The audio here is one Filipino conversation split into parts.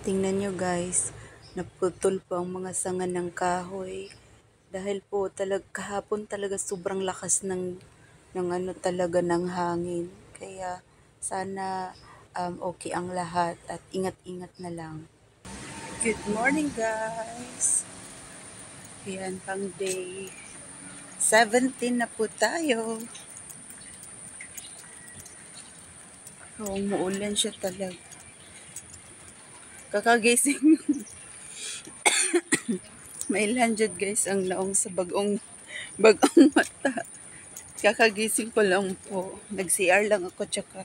Tingnan nyo guys, naputol po ang mga sanga ng kahoy. Dahil po kahapon talaga sobrang lakas ng ano talaga ng hangin. Kaya sana okay ang lahat at ingat-ingat na lang. Good morning guys! Yan pang day 17 na po tayo. Umuulan siya talaga. Kakagising. May landed guys ang naong sa bagong mata. Kakagising ko lang po. Nag-CR lang ako tsaka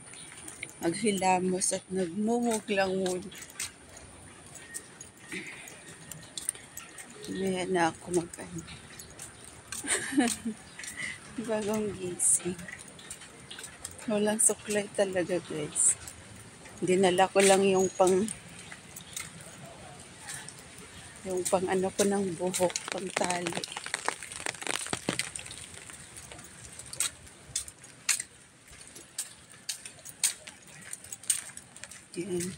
naghilamos at nagmumug lang muna. Maya na ako mag-ano. Bagong gising. Walang suklay talaga guys. Dinala ko lang yung pang ano ko ng buhok, pang tali. Yan.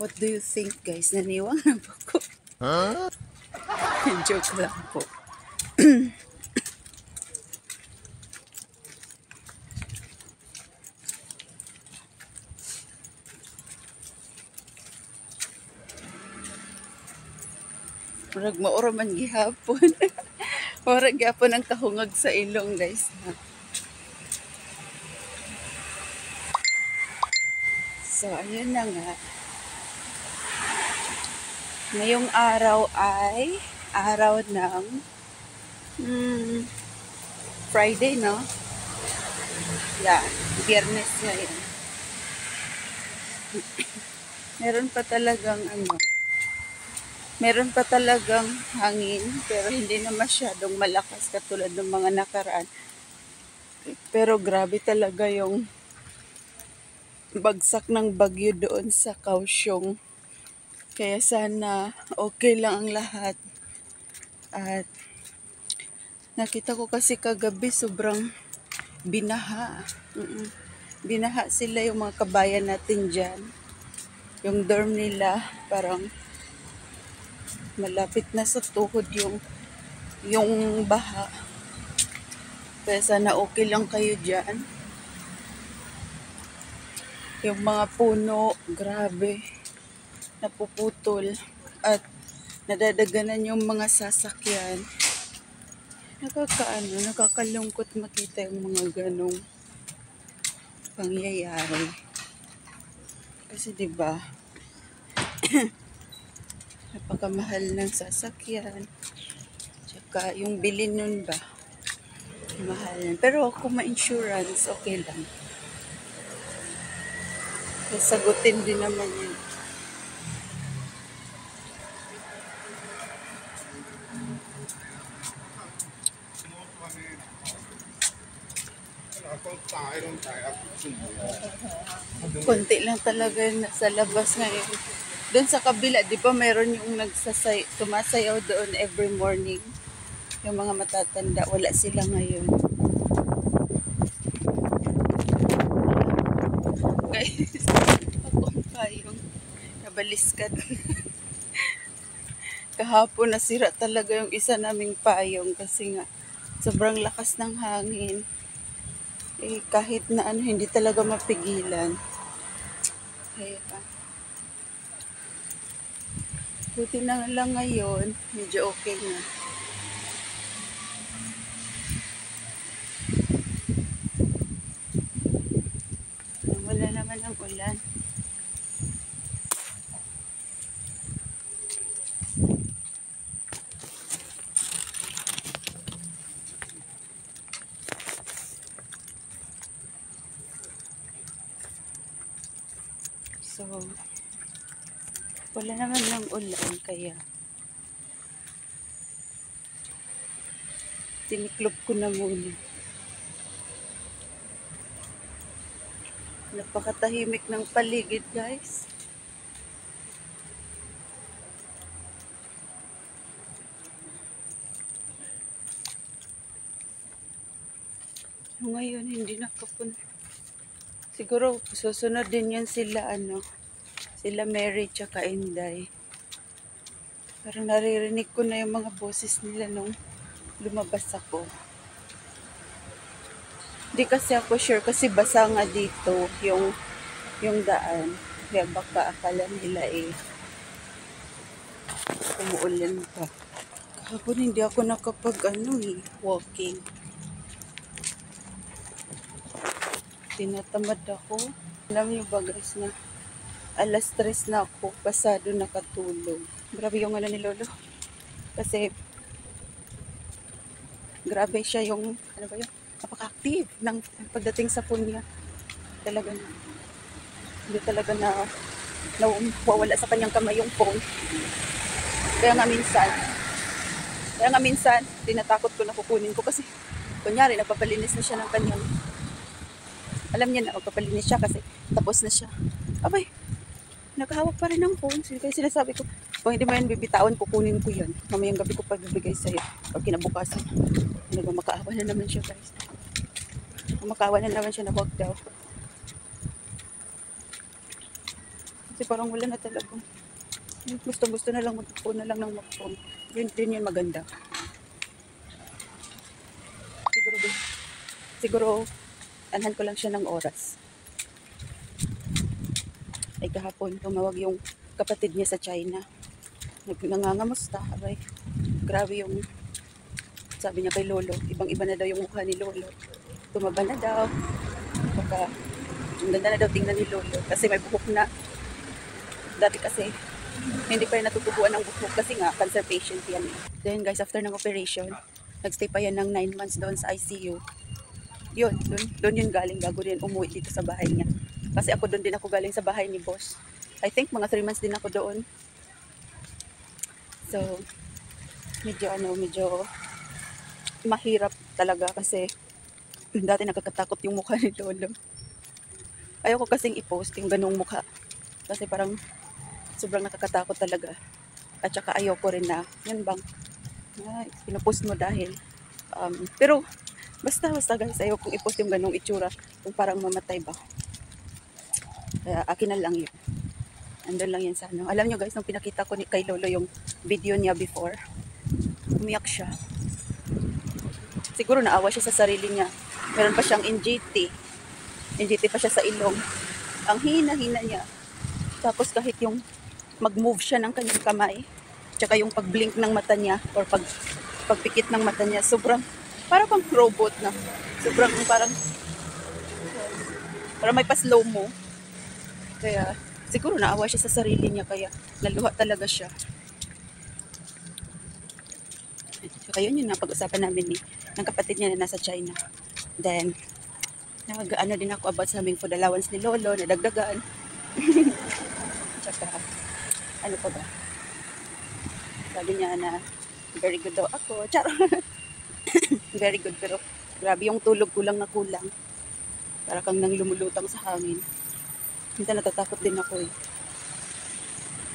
What do you think guys? Naniwang na ba ko? Huh? Joke lang po. Murag maura man gihapon. Murag gihapon ang kahungag sa ilong guys. So ayun na nga. Ngayong araw ay araw ng Friday, no? Yeah, Biyernes ngayon. Meron pa talagang hangin, pero hindi na masyadong malakas katulad ng mga nakaraan. Pero grabe talaga yung bagsak ng bagyo doon sa Kaohsiung. Kaya sana okay lang ang lahat. At nakita ko kasi kagabi sobrang binaha. Binaha sila yung mga kabayan natin dyan. Yung dorm nila parang malapit na sa tuhod yung baha. Kaya sana okay lang kayo dyan. Yung mga puno, grabe, napuputol at nadadaganan yung mga sasakyan. Nakakalungkot makita yung mga ganong pangyayari. Kasi 'di ba? Napakamahal ng sasakyan. Tsaka yung bilhin nun ba? Mahal. Pero kung ma-insurance, okay lang. Sagutin din naman yun. Konti lang talaga nasa labas ngayon. Doon sa kabila, di ba mayroon yung tumasayaw doon every morning. Yung mga matatanda, wala sila ngayon. Guys, ako ang payong nabaliskad. Kahapon nasira talaga yung isa naming payong kasi nga sobrang lakas ng hangin. Kahit na hindi talaga mapigilan. Kaya buti na lang ngayon, medyo okay na. Wala naman ang ulan. So, wala naman ng ulan kaya tiniklop ko na muna. Napakatahimik ng paligid guys. Ngayon hindi nakapunta. Siguro susunod din yan sila Sila Mary tsaka Inday. Parang naririnig ko na yung mga boses nila nung lumabas ako. Di kasi ako sure kasi basa nga dito yung daan. Kaya baka akala nila umuulan pa. Kahapon hindi ako nakapag walking. Tinatamad ako. Alam niyo ba guys na alas 3 na ako pasado nakatulog. Grabe yung ni Lolo. Kasi grabe siya yung napaka-active ng pagdating sa phone niya. Talaga na hindi talaga na nawawala sa kanyang kamay yung phone. Kaya nga minsan tinatakot ko na kukunin ko kasi kunyari nagpapalinis na siya ng kanyang, alam niya na magpapalinis siya kasi tapos na siya. Abay, nakahawak pa rin ng phone. Kaya sinasabi ko, kung hindi mo yan bibitawan, kukunin ko yan. Mamayang gabi ko pagbibigay sa'yo. Pag kinabukasan, makaawa na naman siya guys. Makaawa na naman siya na wag daw. Kasi parang wala na talaga. Gusto na lang mag-phone na lang ng mag-phone. Yun yung maganda. Siguro, anhan ko lang siya ng oras. Ay kahapon, tumawag yung kapatid niya sa China. Nangangamusta. Abay, grabe yung sabi niya kay Lolo. Ibang-iba na daw yung mukha ni Lolo. Tumaba na daw. Baka, ang ganda na daw tingnan ni Lolo. Kasi may buhok na. Dati kasi, hindi pa rin natutubuan ng buhok kasi nga, cancer patient yan. Then guys, after ng operation, nagstay pa yan ng 9 months doon sa ICU. Doon yun galing bago rin umuwi dito sa bahay niya. Kasi doon din ako galing sa bahay ni boss. I think mga 3 months din ako doon. So, medyo mahirap talaga kasi dati nakakatakot yung mukha ni Lolo. Ayoko kasing i-post yung ganung mukha. Kasi parang sobrang nakakatakot talaga. At saka ayoko rin na, yun bang, pinupost mo dahil. Pero, basta guys, ayoko i-post yung ganung itsura. Kung parang mamatay ba. Kaya akin na lang yun. Andun lang yan sa ano. Alam nyo guys, nung pinakita ko kay Lolo yung video niya before, umiyak siya. Siguro naawa siya sa sarili niya. Meron pa siyang NGT. NGT pa siya sa ilong. Ang hina-hina niya. Tapos kahit yung mag-move siya ng kanyang kamay, tsaka yung pag-blink ng mata niya, or pagpikit ng mata niya, sobrang, parang pang robot na. Sobrang parang may pa-slow mo. Kaya, siguro naawa siya sa sarili niya, kaya naluha talaga siya. Kaya yun yung napag-usapan namin ng kapatid niya na nasa China. Then, nag-ano din ako about sa aming food allowance ni Lolo, nadagdagan. Tsaka, ano pa ba? Sabi niya na, very good daw ako. Charo! Very good, pero grabe yung tulog kulang na kulang. Para kang nang lumulutang sa hangin. Minsan natatakot din ako eh.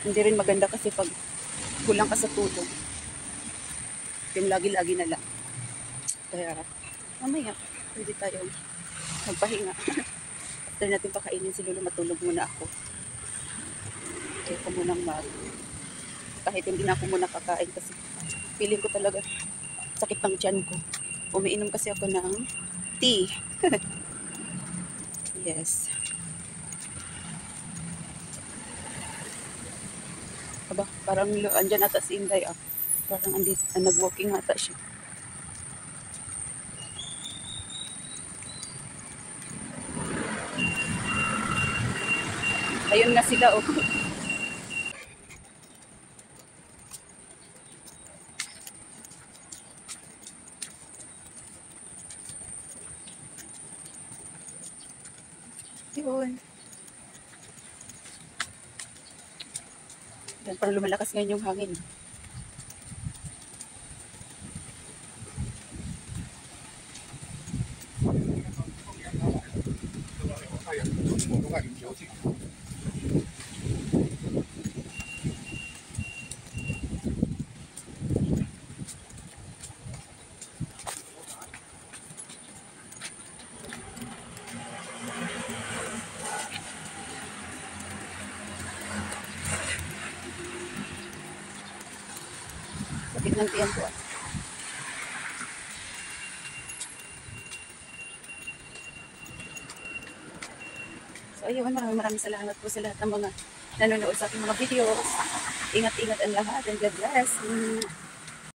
Hindi rin maganda kasi pag kulang ka sa tulog. Yung lagi-lagi na lang. Kaya, mamaya, pwede tayong magpahinga. After natin pakainin si Lolo, matulog muna ako. Kaya ko munang kahit hindi na ako muna kakain kasi feeling ko talaga sakit ng tiyan ko. Umiinom kasi ako ng tea. Yes. Aba, parang andyan ata si Inday ah. Parang nag-walking ata siya. Ayun na sila oh. Yun. Yan, parang lumalakas ngayon yung hangin. sakit ng tiyan ko. So ayun, maraming salamat po sa lahat ng mga nanonood sa aking mga videos. Ingat-ingat ang lahat and God bless.